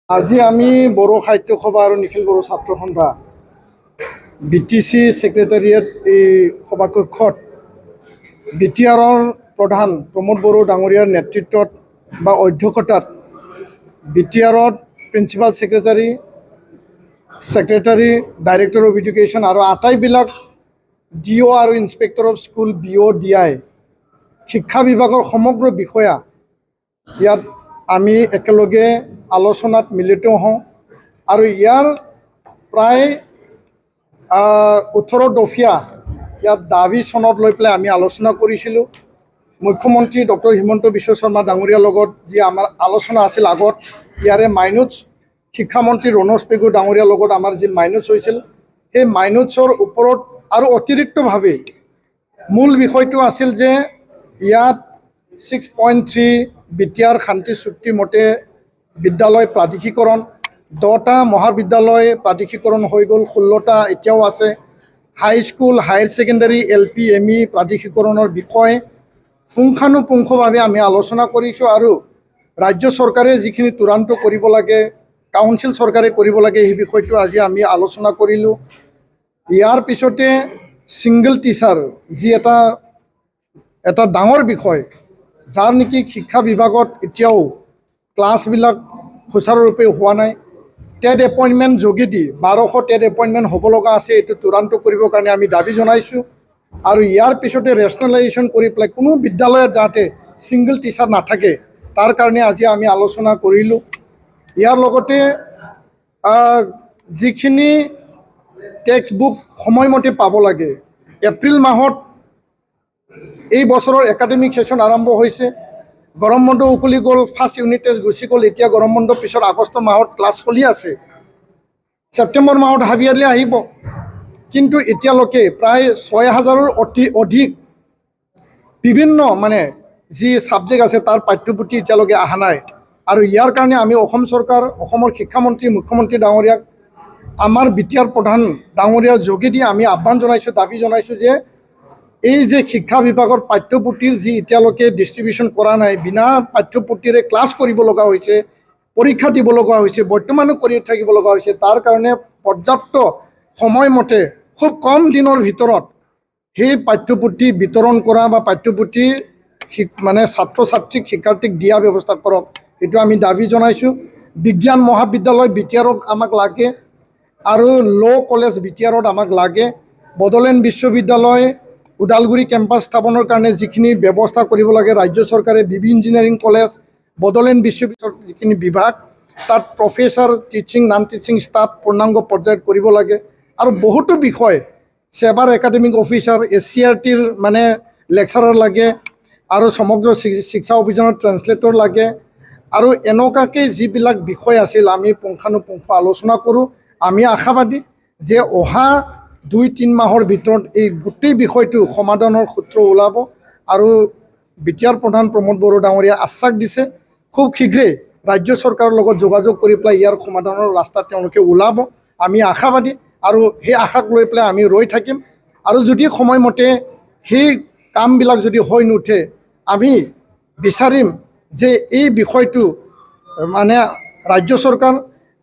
আজি আমি বড়ো সাহিত্য সভা আৰু নিখিল বড়ো ছাত্ৰ সন্থা BTC ছেক্ৰেটাৰিয়েট এই সভাকক্ষত BTRৰ প্ৰধান প্ৰমোদ বড়ো ডাঙৰীয়াৰ নেতৃত্বত বা অধ্যক্ষতাত BTRত principal secretary director of education আৰু আটাইবিলাক DO আৰু inspector of school BO DI শিক্ষা বিভাগৰ সমগ্ৰ বিষয়া ইয়াত আমি একেলগে আলোচনাত মিলিত হওঁ আৰু ইয়াৰ প্ৰায় 18 দফীয়া ইয়াত দাবী চনত লৈ পেলাই আমি আলোচনা কৰিছিলোঁ। মুখ্যমন্ত্ৰী ডক্টৰ হিমন্ত বিশ্ব শৰ্মা ডাঙৰীয়াৰ লগত যি আমাৰ আলোচনা আছিল আগত ইয়াৰে মাইনোটছ শিক্ষামন্ত্ৰী ৰণোজ পেগু ডাঙৰীয়াৰ লগত আমাৰ যি মাইনোটছ হৈছিল সেই মাইনোটছৰ ওপৰত আৰু অতিৰিক্তভাৱে মূল বিষয়টো আছিল যে ইয়াত 6.3 BTR শান্তি চুক্তি মতে বিদ্যালয় প্ৰাদেশিকৰণ 10টা মহাবিদ্যালয় প্ৰাদেশিকৰণ হৈ গ'ল, 16টা এতিয়াও আছে। High school higher secondary LP ME প্ৰাদেশিকৰণৰ বিষয় পুংখানুপুংখভাৱে আমি আলোচনা কৰিছোঁ আৰু ৰাজ্য চৰকাৰে যিখিনি তুৰান্ত কৰিব লাগে, কাউন্সিল চৰকাৰে কৰিব লাগে সেই বিষয়টো আজি আমি আলোচনা কৰিলোঁ। ইয়াৰ পিছতে ছিংগল টিচাৰ যি এটা ডাঙৰ বিষয় যাৰ নেকি শিক্ষা বিভাগত এতিয়াও ক্লাছবিলাক সুচাৰুৰূপে হোৱা নাই। টেট এপইণ্টমেণ্ট যোগেদি 1200 টেট এপইণ্টমেণ্ট হ'ব লগা আছে, এইটো তুৰান্ত কৰিবৰ কাৰণে আমি দাবী জনাইছোঁ আৰু ইয়াৰ পিছতে ৰেচনেলাইজেশ্যন কৰি পেলাই কোনো বিদ্যালয়ত যাতে ছিংগল টিচাৰ নাথাকে তাৰ কাৰণে আজি আমি আলোচনা কৰিলোঁ। ইয়াৰ লগতে যিখিনি টেক্সট বুক সময়মতে পাব লাগে, এপ্ৰিল মাহত এই বছৰৰ একাডেমিক সেশন আৰম্ভ হৈছে, গৰম বন্ধ উকলি গ'ল, ফাৰ্ষ্ট ইউনিট টেষ্ট গুচি গ'ল, এতিয়া গৰম বন্ধ পিছত আগষ্ট মাহত ক্লাছ চলি আছে, ছেপ্টেম্বৰ মাহত হাবিয়াৰলি আহিব, কিন্তু এতিয়ালৈকে প্ৰায় 6000ৰ অধিক বিভিন্ন যি ছাবজেক্ট আছে তাৰ পাঠ্যপুথি এতিয়ালৈকে অহা নাই আৰু ইয়াৰ কাৰণে আমি অসম চৰকাৰ, অসমৰ শিক্ষামন্ত্ৰী মুখ্যমন্ত্ৰী ডাঙৰীয়াক আমাৰ BTR প্ৰধান ডাঙৰীয়াৰ যোগেদি আমি আহ্বান জনাইছোঁ, দাবী জনাইছোঁ যে এই যে শিক্ষা বিভাগৰ পাঠ্যপুথিৰ যি এতিয়ালৈকে ডিষ্ট্ৰিবিউশ্যন কৰা নাই, বিনা পাঠ্যপুথিৰে ক্লাছ কৰিব লগা হৈছে, পৰীক্ষা দিব লগা হৈছে, বৰ্তমানো কৰি থাকিব লগা হৈছে, তাৰ কাৰণে পৰ্যাপ্ত সময়মতে খুব কম দিনৰ ভিতৰত সেই পাঠ্যপুথি বিতৰণ কৰা বা পাঠ্যপুথি ছাত্ৰ ছাত্ৰীক শিক্ষাৰ্থীক দিয়া ব্যৱস্থা কৰক, এইটো আমি দাবী জনাইছোঁ। বিজ্ঞান মহাবিদ্যালয় BTRত আমাক লাগে আৰু ল' কলেজ BTRত আমাক লাগে। বড়োলেণ্ড বিশ্ববিদ্যালয় ওদালগুৰি কেম্পাছ স্থাপনৰ কাৰণে যিখিনি ব্যৱস্থা কৰিব লাগে ৰাজ্য চৰকাৰে, BB ইঞ্জিনিয়াৰিং কলেজ, বড়োলেণ্ড বিশ্ববিদ্যালয়ৰ যিখিনি বিভাগ তাত professor, teaching non teaching staff পূৰ্ণাংগ পৰ্যায়ত কৰিব লাগে আৰু বহুতো বিষয় ছেবাৰ একাডেমিক অফিচাৰ SCRTৰ লেকচাৰাৰ লাগে আৰু সমগ্ৰ শিক্ষা অভিযানৰ ট্ৰেন্সলেটৰ লাগে আৰু এনেকুৱাকৈ যিবিলাক বিষয় আছিল আমি পুংখানুপুংখ আলোচনা কৰোঁ। আমি আশাবাদী যে অহা 2-3 মাহৰ ভিতৰত এই গোটেই বিষয়টো সমাধানৰ সূত্ৰ ওলাব আৰু BTR প্ৰধান প্ৰমোদ বড়ো ডাঙৰীয়াই আশ্বাস দিছে খুব শীঘ্ৰেই ৰাজ্য চৰকাৰৰ লগত যোগাযোগ কৰি পেলাই ইয়াৰ সমাধানৰ ৰাস্তা তেওঁলোকে ওলাব। আমি আশাবাদী আৰু সেই আশাক লৈ পেলাই আমি ৰৈ থাকিম আৰু যদি সময়মতে সেই কামবিলাক যদি হৈ নুঠে আমি বিচাৰিম যে এই বিষয়টো ৰাজ্য চৰকাৰ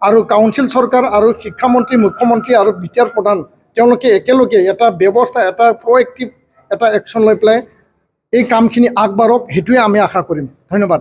আৰু কাউন্সিল চৰকাৰ আৰু শিক্ষামন্ত্ৰী মুখ্যমন্ত্ৰী আৰু BTR প্ৰধান তেওঁলোকে একেলগে এটা ব্যৱস্থা, এটা প্ৰএক্টিভ এটা একশ্যন লৈ পেলাই এই কামখিনি আগবাঢ়ক, সেইটোৱে আমি আশা কৰিম। ধন্যবাদ।